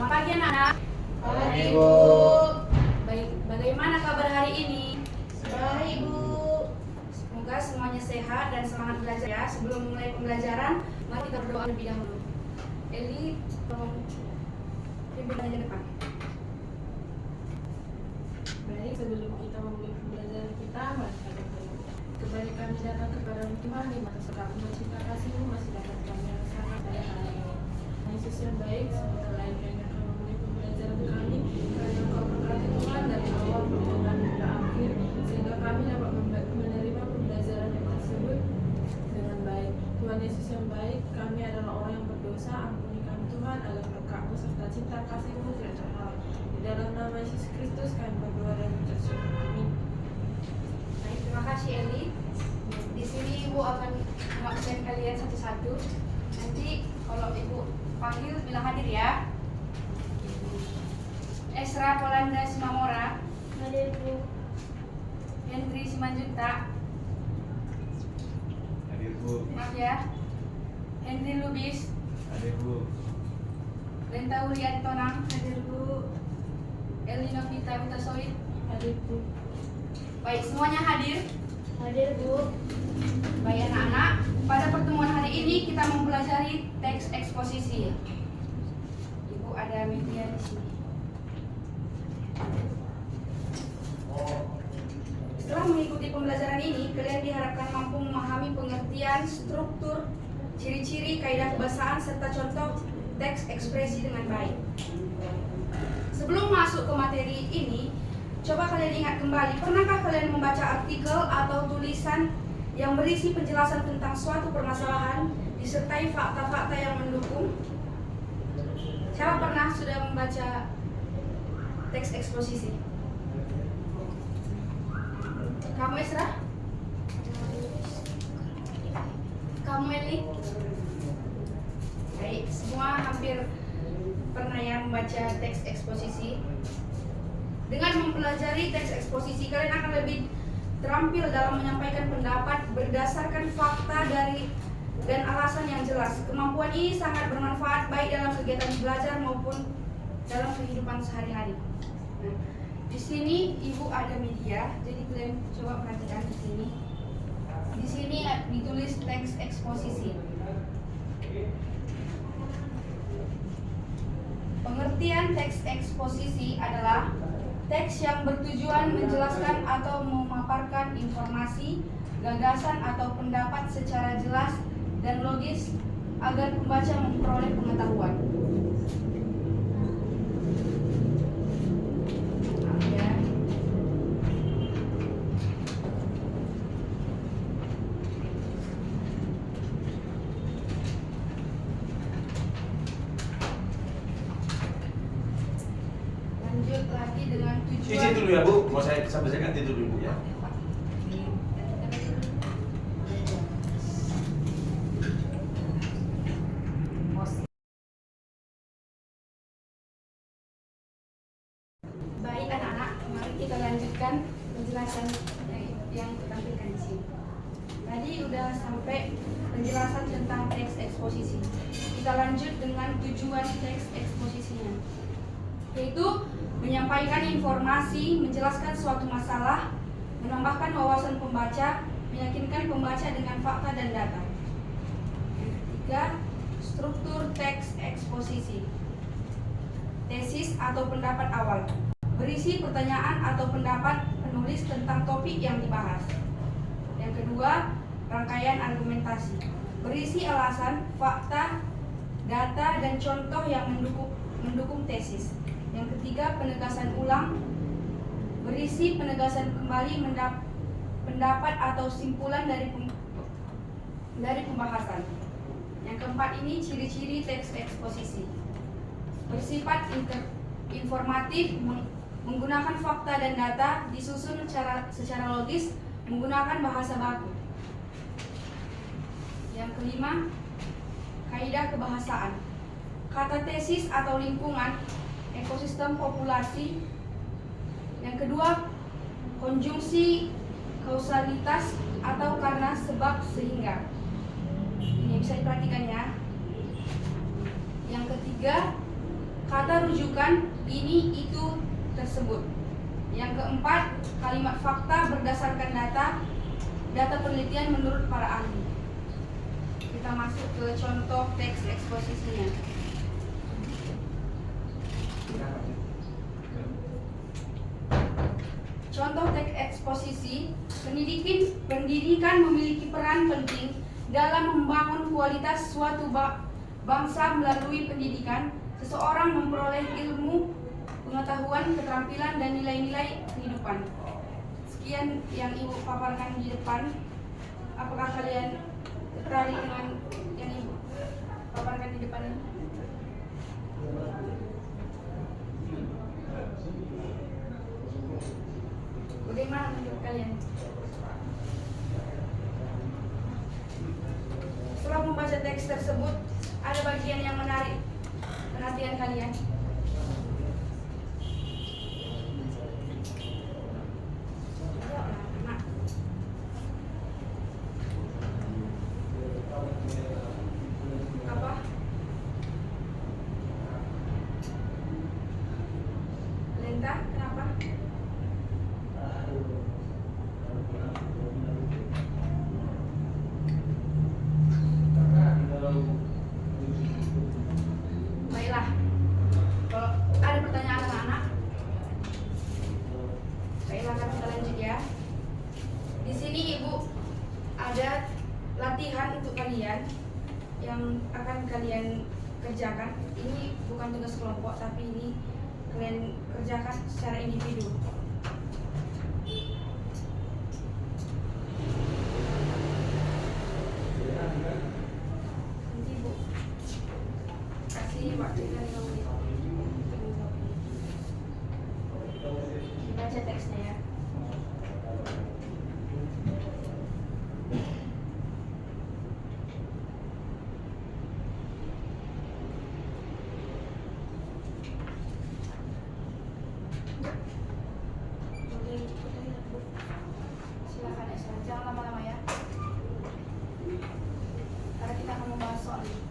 Selamat pagi anak-anak. Pagi, Bu. Baik, bagaimana kabar hari ini? Baik, Bu. Semoga semuanya sehat dan semangat belajar ya. Sebelum mulai pembelajaran, mari kita berdoa lebih dahulu. Eli, tolong pimpin aja depan. Baik, sebelum kita memulai pembelajaran kita, mari kita berdoa. Kembali kami datang kepada Tuhan di mana segala cinta kasih-Mu masih dapat kami rasakan pada hari ini. Yesus yang baik, semoga lain kami akan memulai pembelajaran kami karena Engkau berkati Tuhan dari awal perjalanan hingga akhir, sehingga kami dapat menerima pembelajaran yang tersebut dengan baik. Tuhan Yesus yang baik, kami adalah orang yang berdosa, ampuni kami Tuhan agar berkat-Mu serta cinta kasih-Mu tidak terhalang. Di dalam nama Yesus Kristus kami berdoa dan mengucap syukur. Amin. Baik, terima kasih Eli. Di sini Ibu akan mengabsen kalian satu-satu. Nanti kalau Ibu panggil bilang hadir ya. Esra Polanda Simamora. Hadir, Bu. Hendri Simanjuntak. Hadir, Bu. Maaf ya. Hendri Lubis. Hadir, Bu. Lenta Uli Aditonang. Hadir, Bu. Elina Vita Vitasoid. Hadir, Bu. Baik, semuanya hadir. Hadir, Bu. Baik anak-anak, pada pertemuan hari ini kita mempelajari teks eksposisi. Ibu ada media di sini. Setelah mengikuti pembelajaran ini, kalian diharapkan mampu memahami pengertian, struktur, ciri-ciri, kaidah kebahasaan, serta contoh teks ekspresi dengan baik. Sebelum masuk ke materi ini, coba kalian ingat kembali, pernahkah kalian membaca artikel atau tulisan yang berisi penjelasan tentang suatu permasalahan disertai fakta-fakta yang mendukung? Siapa pernah sudah membaca teks eksposisi? Kamu Esra? Kamu Eli? Baik, semua hampir pernah ya membaca teks eksposisi. Dengan mempelajari teks eksposisi, kalian akan lebih terampil dalam menyampaikan pendapat berdasarkan fakta dan alasan yang jelas. Kemampuan ini sangat bermanfaat baik dalam kegiatan belajar maupun dalam kehidupan sehari-hari. Nah, di sini Ibu ada media, jadi kalian coba perhatikan di sini. Di sini ditulis teks eksposisi. Pengertian teks eksposisi adalah teks yang bertujuan menjelaskan atau memaparkan informasi, gagasan atau pendapat secara jelas dan logis agar pembaca memperoleh pengetahuan. Ya. Lanjut lagi dengan tujuan. Izin dulu ya, Bu. Mau saya sampaikan itu dulu, Bu ya. Baik anak-anak, mari kita lanjutkan penjelasan yang ditampilkan di sini. Tadi udah sampai penjelasan tentang teks eksposisi. Kita lanjut dengan tujuan teks eksposisinya, yaitu menyampaikan informasi, menjelaskan suatu masalah, menambahkan wawasan pembaca, meyakinkan pembaca dengan fakta dan data. Yang ketiga, struktur teks eksposisi. Tesis atau pendapat awal, berisi pertanyaan atau pendapat penulis tentang topik yang dibahas. Yang kedua, rangkaian argumentasi, berisi alasan, fakta, data, dan contoh yang mendukung tesis. Yang ketiga, penegasan ulang, berisi penegasan kembali pendapat atau simpulan dari pembahasan. Yang keempat ini ciri-ciri teks eksposisi, bersifat informatif, menggunakan fakta dan data, disusun secara logis, menggunakan bahasa baku. Yang kelima, kaidah kebahasaan, kata tesis atau lingkungan, ekosistem populasi. Yang kedua, konjungsi kausalitas atau karena sebab sehingga. Ini bisa diperhatikan ya. Yang ketiga, kata rujukan ini, itu, tersebut. Yang keempat, kalimat fakta berdasarkan data penelitian menurut para ahli. Kita masuk ke contoh teks eksposisinya. Contoh teks eksposisi, pendidikan memiliki peran penting dalam membangun kualitas suatu bangsa. Melalui pendidikan, seseorang memperoleh ilmu, pengetahuan, keterampilan, dan nilai-nilai kehidupan. Sekian yang Ibu paparkan di depan. Apakah kalian tertarik dengan yang Ibu paparkan di depan ini? Bagaimana menurut kalian? Setelah membaca teks tersebut, ada bagian yang menarik perhatian kalian? Apa? Lenta, kenapa? Baiklah, kalau ada pertanyaan anak-anak, baiklah kita lanjut ya. Di sini Ibu ada latihan untuk kalian yang akan kalian kerjakan. Ini bukan tugas kelompok, tapi ini kalian kerjakan secara individu. Nanti Ibu kasih waktu 5 menit. Dibaca teksnya ya. Silakan Esra, jangan lama-lama ya. Karena kita akan membahas soal ini.